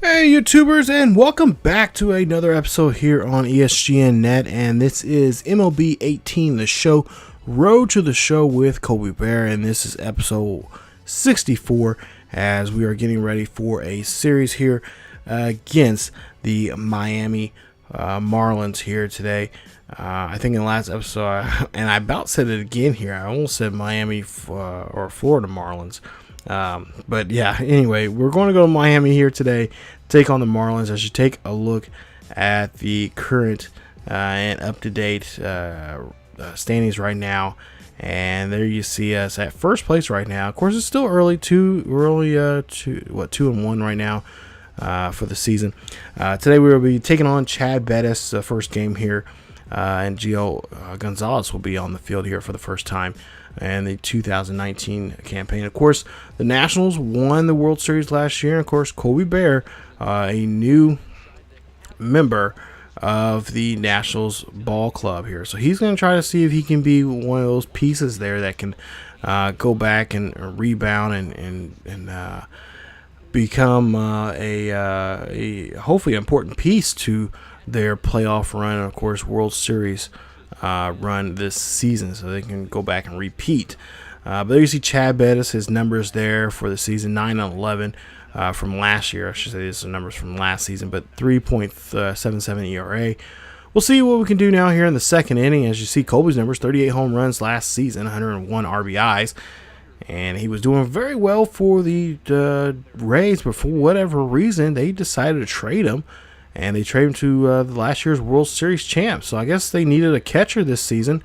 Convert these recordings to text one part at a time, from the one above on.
Hey YouTubers, and welcome back to another episode here on ESGNet, and this is MLB 18, the show, Road to the Show with Colby Baer, and this is episode 64 as we are getting ready for a series here against the Miami Marlins here today. I think in the last episode, and I about said it again here, I almost said Miami or Florida Marlins. But yeah, anyway, we're going to go to Miami here today, take on the Marlins as you take a look at the current and up-to-date standings right now. And there you see us at first place right now. Of course, it's still early, 2-1 right now for the season. Today we will be taking on Chad Bettis, the first game here, and Gio Gonzalez will be on the field here for the first time and the 2019 campaign. Of course, the Nationals won the World Series last year. And of course, Colby Baer, a new member of the Nationals ball club here. So he's going to try to see if he can be one of those pieces there that can go back and rebound and become a hopefully important piece to their playoff run and, of course, World Series run this season, so they can go back and repeat. But there you see Chad Bettis, his numbers there for the season, 9-11 from last year. I should say these are numbers from last season, but 3.77 ERA. We'll see what we can do now here in the second inning. As you see, Colby's numbers, 38 home runs last season, 101 RBIs. And he was doing very well for the Rays, but for whatever reason, they decided to trade him. And they traded him to last year's World Series champ. So I guess they needed a catcher this season.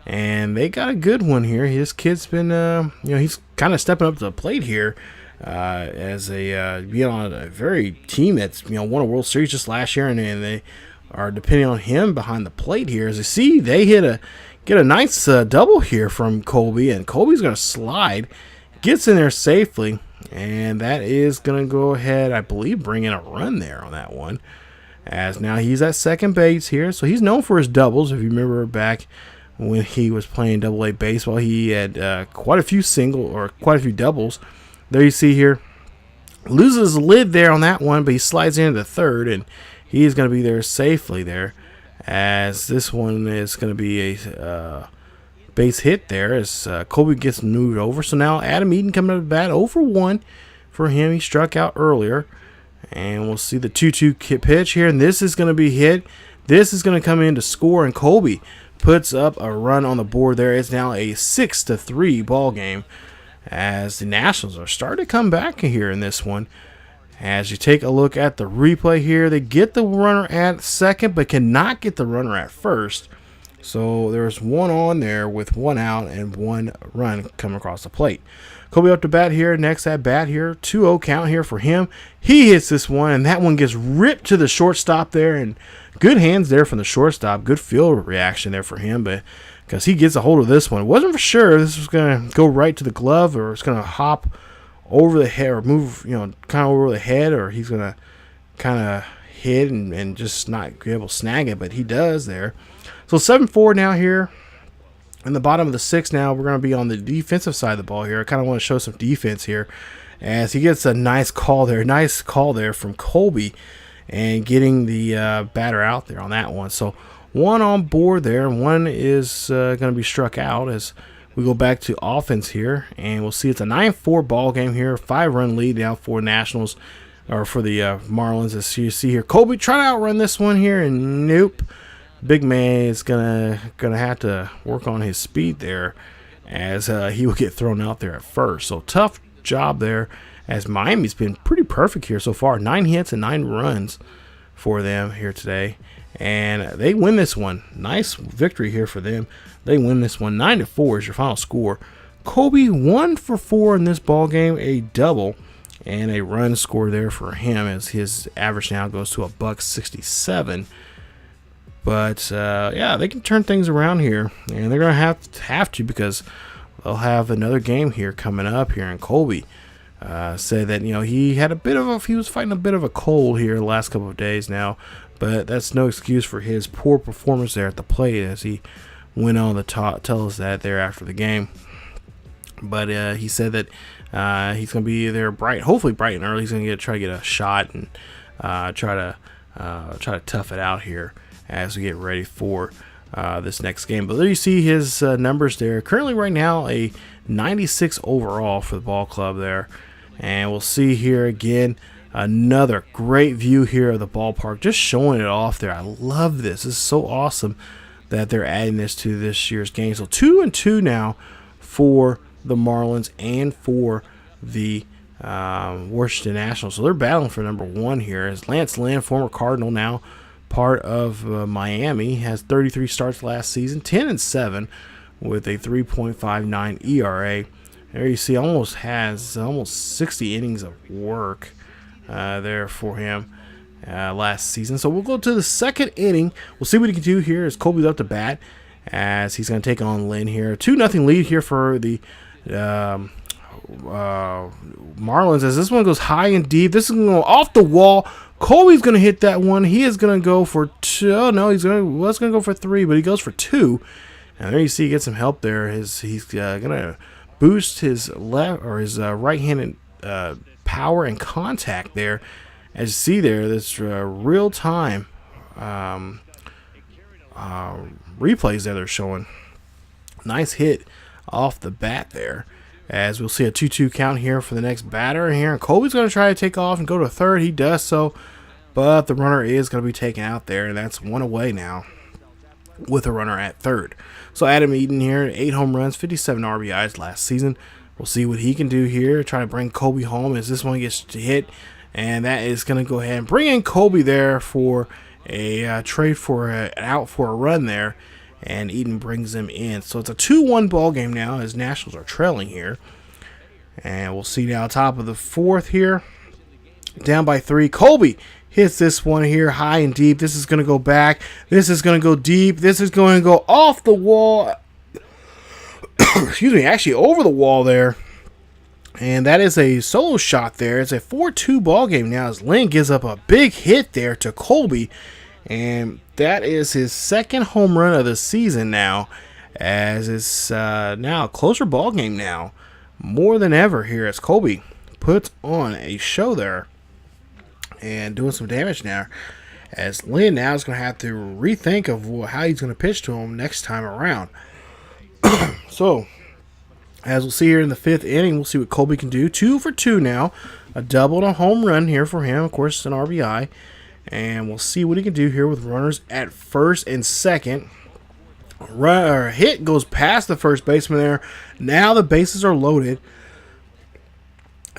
And they got a good one here. This kid's been, he's kind of stepping up to the plate here as being on a very team that's, won a World Series just last year. And they are depending on him behind the plate here. As you see, they get a nice double here from Colby. And Colby's going to slide. Gets in there safely. And that is going to go ahead, I believe, bring in a run there on that one. As now he's at second base here. So he's known for his doubles. If you remember back when he was playing Double-A baseball, he had quite a few doubles. There you see here. Loses the lid there on that one, but he slides into the third, and he is going to be there safely there. As this one is going to be a base hit there as Colby gets moved over. So now Adam Eaton coming up to bat, 0-for-1 for him. He struck out earlier. And we'll see the 2-2 pitch here. And this is going to be hit. This is going to come in to score. And Colby puts up a run on the board there. It's now a 6-3 ball game as the Nationals are starting to come back here in this one. As you take a look at the replay here, they get the runner at second but cannot get the runner at first. So there's one on there with one out and one run coming across the plate. Colby up to bat here. Next at bat here. 2-0 count here for him. He hits this one, and that one gets ripped to the shortstop there. And good hands there from the shortstop. Good field reaction there for him, but because he gets a hold of this one. It wasn't for sure this was going to go right to the glove or it's going to hop over the head or move, kind of over the head, or he's going to kind of hit and just not be able to snag it, but he does there. So 7-4 now here. In the bottom of the sixth now, we're going to be on the defensive side of the ball here. I kind of want to show some defense here as he gets a nice call there. Nice call there from Colby and getting the batter out there on that one. So one on board there. One is going to be struck out as we go back to offense here. And we'll see it's a 9-4 ball game here. 5-run lead now for Nationals or for the Marlins. As you see here, Colby trying to outrun this one here, and nope. Big man is gonna have to work on his speed there as he will get thrown out there at first. So tough job there as Miami's been pretty perfect here so far. 9 hits and 9 runs for them here today. And they win this one. Nice victory here for them. They win this one. 9-4 is your final score. Colby 1-for-4 in this ball game, a double and a run score there for him as his average now goes to $1.67. But, yeah, they can turn things around here. And they're going to have to because they'll have another game here coming up here. And Colby said that, he was fighting a bit of a cold here the last couple of days now. But that's no excuse for his poor performance there at the plate as he went on to tell us that there after the game. But he said that He's going to be there hopefully bright and early. He's going to try to get a shot and try to tough it out here as we get ready for this next game. But there you see his numbers there. Currently right now a 96 overall for the ball club there. And we'll see here again another great view here of the ballpark, just showing it off there. I love this. This is so awesome that they're adding this to this year's game. So 2-2 now for the Marlins and for the Washington Nationals. So they're battling for number 1 here. As Lance Lynn, former Cardinal, now part of Miami, has 33 starts last season, 10-7 with a 3.59 ERA. There you see, almost 60 innings of work there for him last season. So we'll go to the second inning. We'll see what he can do here as Colby's up to bat, as he's going to take on Lynn here. 2-0 lead here for the Marlins, as this one goes high and deep. This is going to go off the wall. Colby's going to hit that one. He is going to go for 2. Oh, no, he's going to go for 3, but he goes for 2. And there you see he gets some help there. He's going to boost his right-handed power and contact there. As you see there, this real-time replays there they're showing. Nice hit off the bat there. As we'll see a 2-2 count here for the next batter here. And Colby's going to try to take off and go to third. He does so, but the runner is going to be taken out there, and that's 1 away now with a runner at third. So Adam Eaton here, 8 home runs, 57 RBIs last season. We'll see what he can do here, try to bring Colby home as this one gets hit. And that is going to go ahead and bring in Colby there for a trade for out for a run there. And Eaton brings him in. So it's a 2-1 ball game now as Nationals are trailing here. And we'll see now top of the 4th here. Down by 3. Colby hits this one here high and deep. This is going to go back. This is going to go deep. This is going to go off the wall. Excuse me, actually over the wall there. And that is a solo shot there. It's a 4-2 ball game now as Lynn gives up a big hit there to Colby. And that is his second home run of the season now, as it's now a closer ball game now, more than ever here as Colby puts on a show there and doing some damage now, as Lynn now is going to have to rethink of how he's going to pitch to him next time around. So, as we'll see here in the 5th inning, we'll see what Colby can do. 2 for 2 now, a double and a home run here for him, of course, an RBI. And we'll see what he can do here with runners at first and second. Hit goes past the first baseman there. Now the bases are loaded.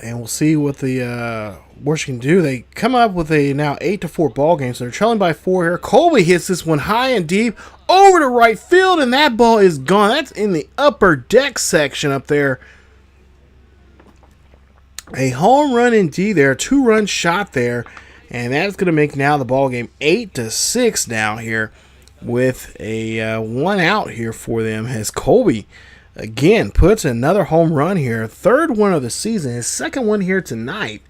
And we'll see what the Washington can do. They come up with a now 8-4 ball game. So they're trailing by 4 here. Colby hits this one high and deep over to right field. And that ball is gone. That's in the upper deck section up there. A home run indeed there. 2-run shot there. And that's going to make now the ball game 8-6 now here with a 1 out here for them as Colby again puts another home run here. 3rd one of the season. His 2nd one here tonight.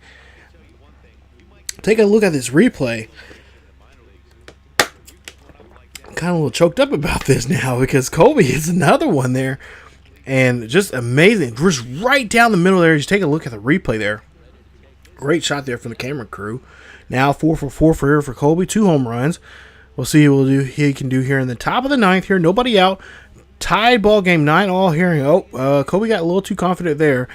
Take a look at this replay. I'm kind of a little choked up about this now because Colby hits another one there. And just amazing. Just right down the middle there. Just take a look at the replay there. Great shot there from the camera crew. Now 4 for 4 for here for Colby. 2 home runs. We'll see what he can do here in the top of the 9th here. Nobody out. Tied ball game 9-all here. Colby got a little too confident there,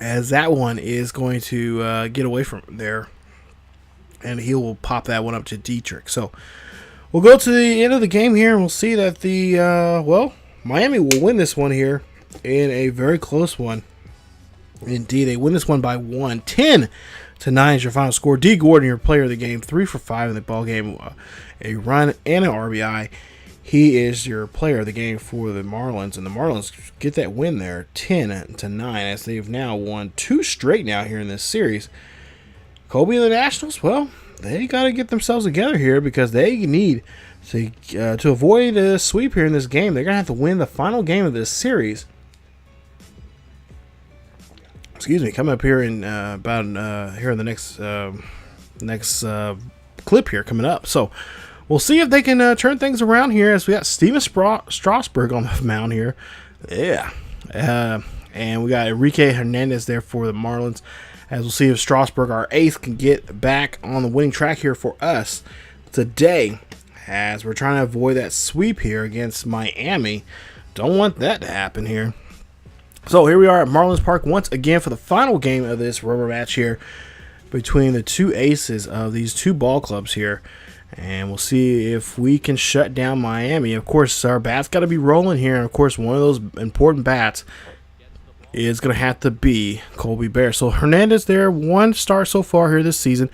as that one is going to get away from there. And he will pop that one up to Dietrich. So we'll go to the end of the game here, and we'll see that Miami will win this one here in a very close one. Indeed, they win this one by 1. 10-9 is your final score. D. Gordon, your player of the game, 3 for 5 in the ball game, a run and an RBI. He is your player of the game for the Marlins, and the Marlins get that win there, 10-9, as they've now won 2 straight now here in this series. Colby and the Nationals, well, they got to get themselves together here because they need to avoid a sweep here in this game. They're going to have to win the final game of this series. Excuse me, coming up here in here in the next clip here coming up. So we'll see if they can turn things around here as we got Steven Strasburg on the mound here. Yeah, And we got Enrique Hernandez there for the Marlins. As we'll see if Strasburg, our ace, can get back on the winning track here for us today, as we're trying to avoid that sweep here against Miami. Don't want that to happen here. So here we are at Marlins Park once again for the final game of this rubber match here between the two aces of these two ball clubs here. And we'll see if we can shut down Miami. Of course, our bats got to be rolling here. And of course, one of those important bats is going to have to be Colby Baer. So Hernandez there, one start so far here this season.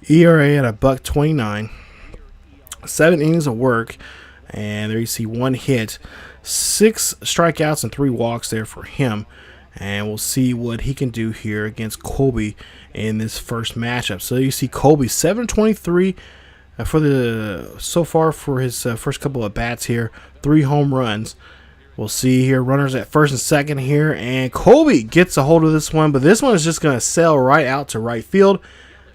ERA at $1.29. 7 innings of work. And there you see 1 hit. 6 strikeouts and 3 walks there for him. And we'll see what he can do here against Colby in this first matchup. So you see Colby 723 for the so far for his first couple of bats here. 3 home runs. We'll see here runners at first and second here, and Colby gets a hold of this one, but this one is just going to sail right out to right field,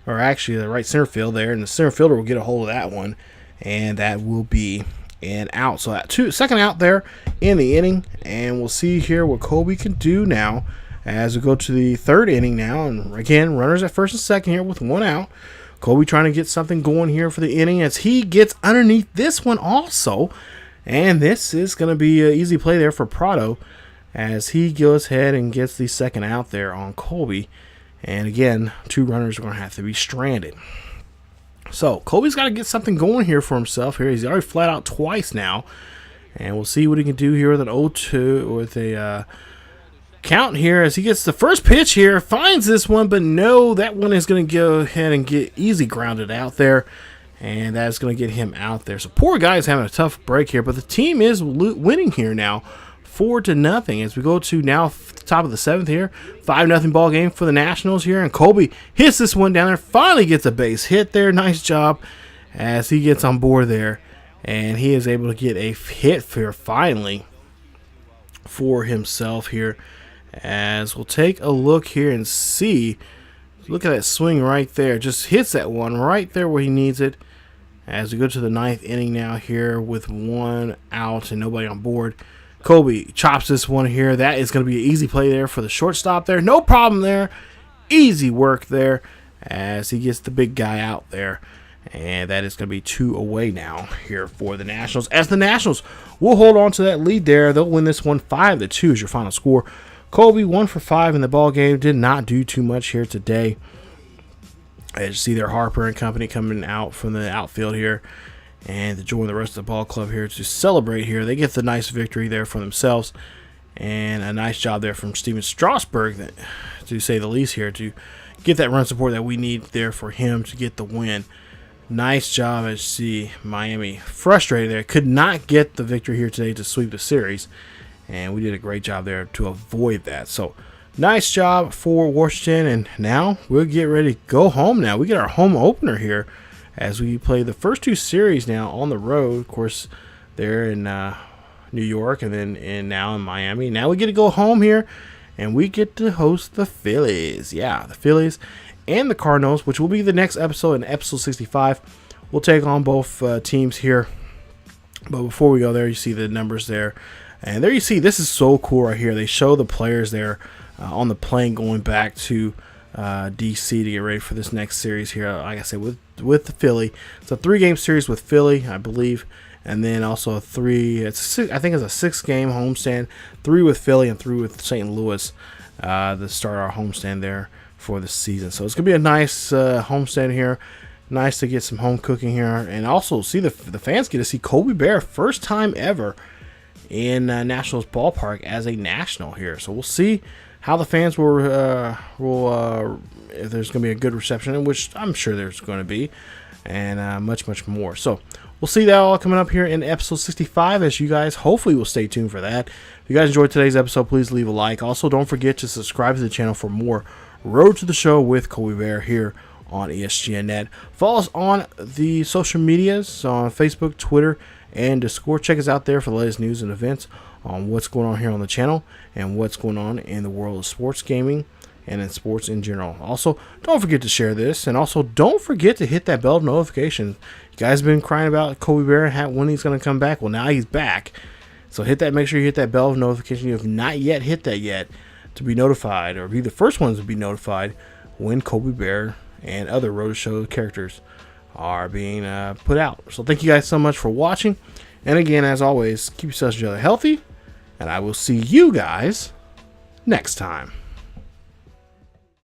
or actually the right center field there, and the center fielder will get a hold of that one, and that will be an out. So that second out there in the inning, and we'll see here what Colby can do now as we go to the third inning now, and again runners at first and second here with 1 out. Colby trying to get something going here for the inning as he gets underneath this one also. And this is going to be an easy play there for Prado as he goes ahead and gets the second out there on Colby. And again, 2 runners are going to have to be stranded. So Colby's got to get something going here for himself here. He's already flat out twice now. And we'll see what he can do here with an 0-2 with a count here as he gets the first pitch here. Finds this one, but no, that one is going to go ahead and get easy grounded out there. And that's going to get him out there. So poor guy is having a tough break here. But the team is winning here now 4-0 as we go to now top of the 7th here. 5-0 ball game for the Nationals here. And Colby hits this one down there. Finally gets a base hit there. Nice job as he gets on board there. And he is able to get a hit here finally for himself here. As we'll take a look here and see. Look at that swing right there. Just hits that one right there where he needs it. As we go to the 9th inning now here with 1 out and nobody on board. Colby chops this one here. That is going to be an easy play there for the shortstop there. No problem there. Easy work there as he gets the big guy out there. And that is going to be 2 away now here for the Nationals. As the Nationals will hold on to that lead there. They'll win this one 5-2 is your final score. Colby 1 for 5 in the ball game. Did not do too much here today. As you see there, Harper and company coming out from the outfield here and to join the rest of the ball club here to celebrate here. They get the nice victory there for themselves, and a nice job there from Steven Strasburg, to say the least here, to get that run support that we need there for him to get the win. Nice job as you see Miami frustrated there. Could not get the victory here today to sweep the series, and we did a great job there to avoid that. So nice job for Washington, and now we'll get ready to go home now. We get our home opener here as we play the first 2 series now on the road. Of course, they're in New York and then now in Miami. Now we get to go home here, and we get to host the Phillies. Yeah, the Phillies and the Cardinals, which will be the next episode in episode 65. We'll take on both teams here. But before we go there, you see the numbers there. And there you see, this is so cool right here. They show the players there on the plane going back to DC to get ready for this next series here. Like I said, with the Philly, it's a 3-game series with Philly, I believe, and then also a 3. I think it's a 6-game homestand, 3 with Philly and 3 with St. Louis to start our homestand there for the season. So it's gonna be a nice homestand here. Nice to get some home cooking here, and also see the fans get to see Colby Baer first time ever in Nationals ballpark as a national here. So we'll see how the fans will if there's going to be a good reception, which I'm sure there's going to be, and much more. So we'll see that all coming up here in episode 65, as you guys hopefully will stay tuned for that. If you guys enjoyed today's episode, please leave a like. Also, don't forget to subscribe to the channel for more Road to the Show with Colby Baer here on ESGNet. Follow us on the social medias on Facebook, Twitter, and Discord. Check us out there for the latest news and events on what's going on here on the channel and what's going on in the world of sports gaming and in sports in general. Also, don't forget to share this, and also don't forget to hit that bell notification. You guys have been crying about Colby Baer when he's going to come back. Well, now he's back. So hit that. Make sure you hit that bell notification. You have not yet hit that yet. to be notified, or be the first ones to be notified when Colby Baer and other Road to Show characters are being put out. So thank you guys so much for watching. And again, as always, keep yourselves healthy, and I will see you guys next time.